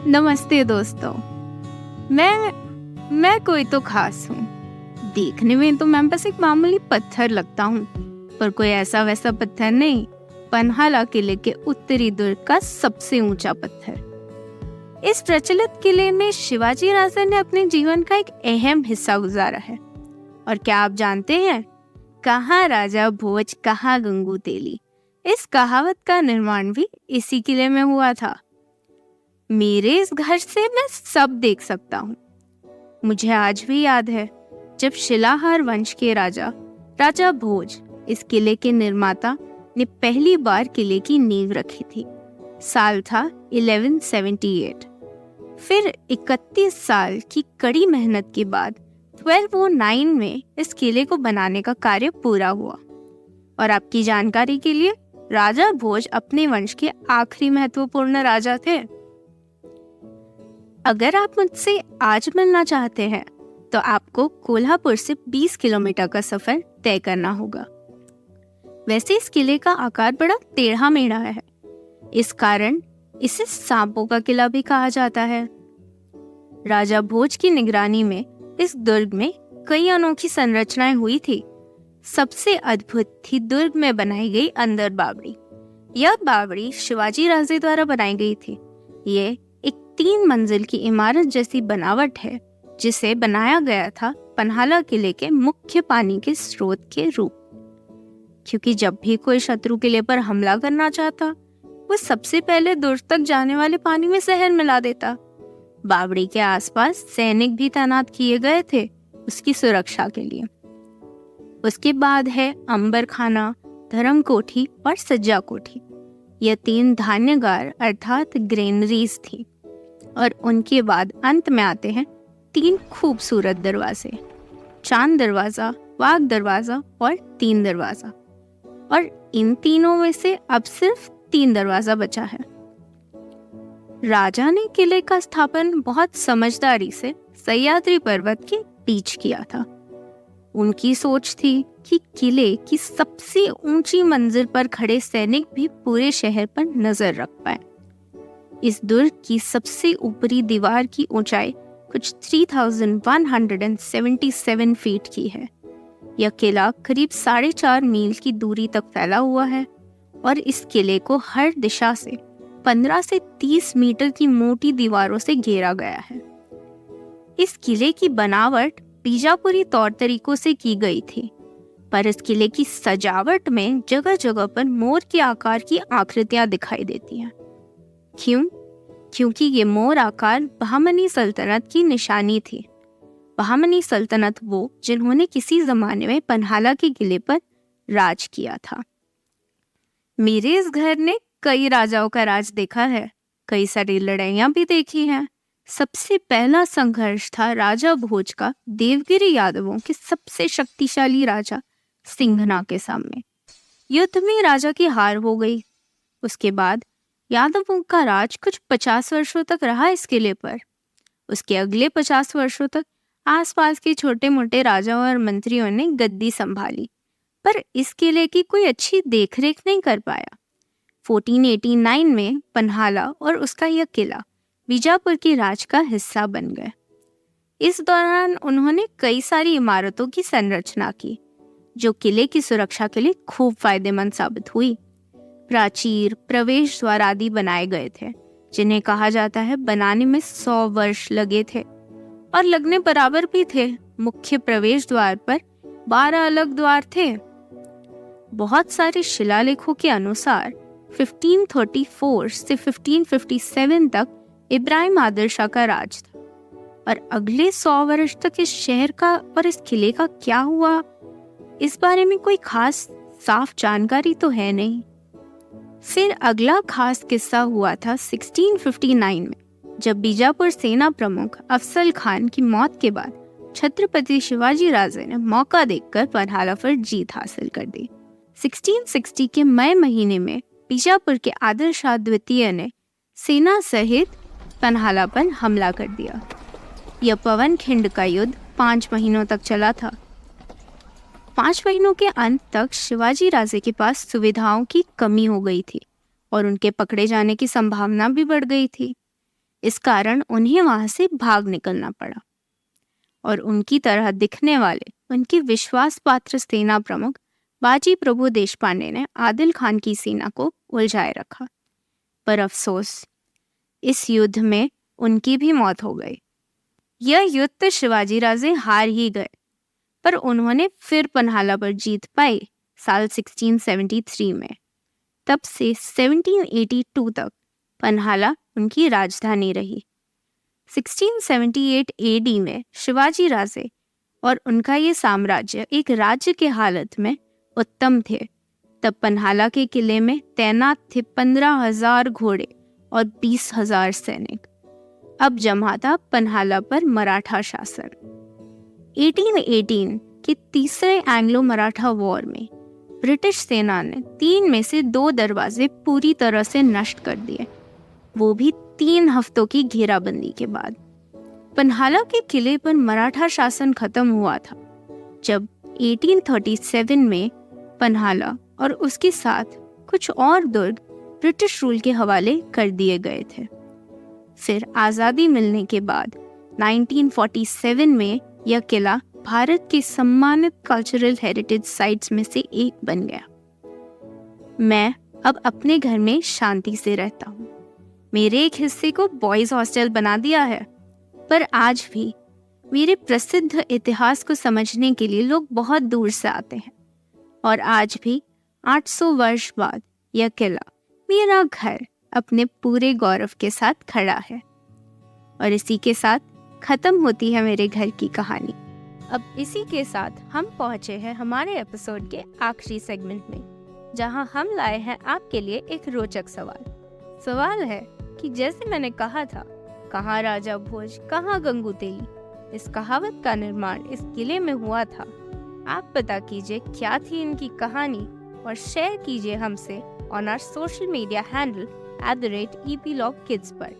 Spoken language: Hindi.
नमस्ते दोस्तों। मैं कोई तो खास हूँ। देखने में तो मैं बस एक मामूली पत्थर लगता हूँ, पर कोई ऐसा वैसा पत्थर नहीं। पन्हाला किले के उत्तरी दुर्ग का सबसे ऊंचा पत्थर। इस प्रचलित किले में शिवाजी राजा ने अपने जीवन का एक अहम हिस्सा गुजारा है। और क्या आप जानते हैं, कहाँ राजा भोज कहाँ गंगू तेली। इस कहावत का निर्माण भी इसी किले में हुआ था। मेरे इस घर से मैं सब देख सकता हूँ। मुझे आज भी याद है जब शिलाहार वंश के राजा भोज, इस किले के निर्माता, ने पहली बार किले की नींव रखी थी। साल था 1178। फिर 31 साल की कड़ी मेहनत के बाद 1209 में इस किले को बनाने का कार्य पूरा हुआ। और आपकी जानकारी के लिए, राजा भोज अपने वंश के आखिरी महत्वपूर्ण राजा थे। अगर आप मुझसे आज मिलना चाहते हैं तो आपको कोल्हापुर से 20 किलोमीटर का सफर तय करना होगा। वैसे इस किले का आकार बड़ा टेढ़ा मेढ़ा है, इस कारण इसे सांपों का किला भी कहा जाता है। राजा भोज की निगरानी में इस दुर्ग में कई अनोखी संरचनाएं हुई थी। सबसे अद्भुत थी दुर्ग में बनाई गई अंदर बावड़ी। यह बावड़ी शिवाजी राजे द्वारा बनाई गई थी। ये 3 मंजिल की इमारत जैसी बनावट है, जिसे बनाया गया था पन्हाला किले के मुख्य पानी के स्रोत के रूप। क्योंकि जब भी कोई शत्रु किले पर हमला करना चाहता, वो सबसे पहले दुर्ग तक जाने वाले पानी में जहर मिला देता। बावड़ी के आसपास सैनिक भी तैनात किए गए थे उसकी सुरक्षा के लिए। उसके बाद है अंबर खाना, धर्म कोठी और सज्जा कोठी। यह 3 धान्यगार अर्थात ग्रेनरीज थी। और उनके बाद अंत में आते हैं 3 खूबसूरत दरवाजे, चांद दरवाजा, वाघ दरवाजा और 3 दरवाजा। और इन तीनों में से अब सिर्फ 3 दरवाजा बचा है। राजा ने किले का स्थापन बहुत समझदारी से सह्याद्री पर्वत के बीच किया था। उनकी सोच थी कि किले की सबसे ऊंची मंजिल पर खड़े सैनिक भी पूरे शहर पर नजर रख पाए। इस दुर्ग की सबसे ऊपरी दीवार की ऊंचाई कुछ 3177 फीट की है। यह किला करीब 4.5 मील की दूरी तक फैला हुआ है और इस किले को हर दिशा से 15 से 30 मीटर की मोटी दीवारों से घेरा गया है। इस किले की बनावट बीजापुरी तौर तरीकों से की गई थी, पर इस किले की सजावट में जगह जगह पर मोर के आकार की आकृतियां दिखाई देती हैं। क्यों? क्योंकि ये मोर आकार बहमनी सल्तनत की निशानी थी। बहमनी सल्तनत वो जिन्होंने किसी जमाने में पन्हाला के किले पर राज किया था। मेरे इस घर ने कई राजाओं का राज देखा है, कई सारी लड़ाइयां भी देखी हैं। सबसे पहला संघर्ष था राजा भोज का देवगिरी यादवों के सबसे शक्तिशाली राजा सिंघना के सामने। युद्ध में राजा की हार हो गई। उसके बाद यादवों का राज कुछ 50 वर्षों तक रहा इस किले पर। उसके अगले 50 वर्षों तक आसपास के छोटे मोटे राजाओं और मंत्रियों ने गद्दी संभाली, पर इस किले की कोई अच्छी देखरेख नहीं कर पाया। 1489 में पन्हाला और उसका यह किला बीजापुर के राज का हिस्सा बन गए। इस दौरान उन्होंने कई सारी इमारतों की संरचना की, जो किले की सुरक्षा के लिए खूब फायदेमंद साबित हुई। प्राचीर, प्रवेश द्वार आदि बनाए गए थे, जिन्हें कहा जाता है बनाने में 100 वर्ष लगे थे और लगने बराबर भी थे। मुख्य प्रवेश द्वार पर 12 अलग द्वार थे। बहुत सारे शिलालेखों के अनुसार 1534 से 1557 तक इब्राहिम आदिल शाह का राज था। और अगले 100 वर्ष तक इस शहर का और इस किले का क्या हुआ, इस बारे में कोई खास साफ जानकारी तो है नहीं। फिर अगला खास किस्सा हुआ था 1659 में, जब बीजापुर सेना प्रमुख अफजल खान की मौत के बाद छत्रपति शिवाजी राजे ने मौका देखकर पन्हाला पर जीत हासिल कर दी। 1660 के मई महीने में बीजापुर के आदिल शाह द्वितीय ने सेना सहित पन्हाला पर हमला कर दिया। यह पवनखिंड का युद्ध 5 महीनों तक चला था। 5 महीनों के अंत तक शिवाजी राजे के पास सुविधाओं की कमी हो गई थी और उनके पकड़े जाने की संभावना भी बढ़ गई थी। इस कारण उन्हें वहां से भाग निकलना पड़ा और उनकी तरह दिखने वाले उनके विश्वास पात्र सेना प्रमुख बाजी प्रभु देशपांडे ने आदिल खान की सेना को उलझाए रखा। पर अफसोस, इस युद्ध में उनकी भी मौत हो गई। यह युद्ध तो शिवाजी राजे हार ही गए, पर उन्होंने फिर पन्हाला पर जीत पाई साल 1673 में। तब से 1782 तक पन्हाला उनकी राजधानी रही। 1678 एडी में शिवाजी राजे और उनका ये साम्राज्य एक राज्य के हालत में उत्तम थे। तब पन्हाला के किले में तैनात थे 15,000 घोड़े और 20,000 सैनिक। अब जमा था पन्हाला पर मराठा शासन। 1818 के तीसरे एंग्लो मराठा वॉर में ब्रिटिश सेना ने 3 में से 2 दरवाजे पूरी तरह से नष्ट कर दिए, वो भी 3 हफ्तों की घेराबंदी के बाद। पन्हाला के किले पर मराठा शासन खत्म हुआ था जब 1837 में पन्हाला और उसके साथ कुछ और दुर्ग ब्रिटिश रूल के हवाले कर दिए गए थे। फिर आज़ादी मिलने के बाद 1947 में यह किला भारत के सम्मानित कल्चरल हेरिटेज साइट्स में से एक बन गया। मैं अब अपने घर में शांति से रहता हूँ। मेरे एक हिस्से को बॉयज हॉस्टल बना दिया है, पर आज भी मेरे प्रसिद्ध इतिहास को समझने के लिए लोग बहुत दूर से आते हैं। और आज भी 800 वर्ष बाद यह किला, मेरा घर, अपने पूरे गौरव के साथ खड़ा है। और इसी के साथ खत्म होती है मेरे घर की कहानी। अब इसी के साथ हम पहुंचे हैं हमारे एपिसोड के आखिरी सेगमेंट में, जहां हम लाए हैं आपके लिए एक रोचक सवाल है कि जैसे मैंने कहा था, कहाँ राजा भोज, कहाँ गंगू तेली, इस कहावत का निर्माण इस किले में हुआ था। आप पता कीजिए क्या थी इनकी कहानी और शेयर कीजिए हमसे on our social media handle @EPlogKids पर।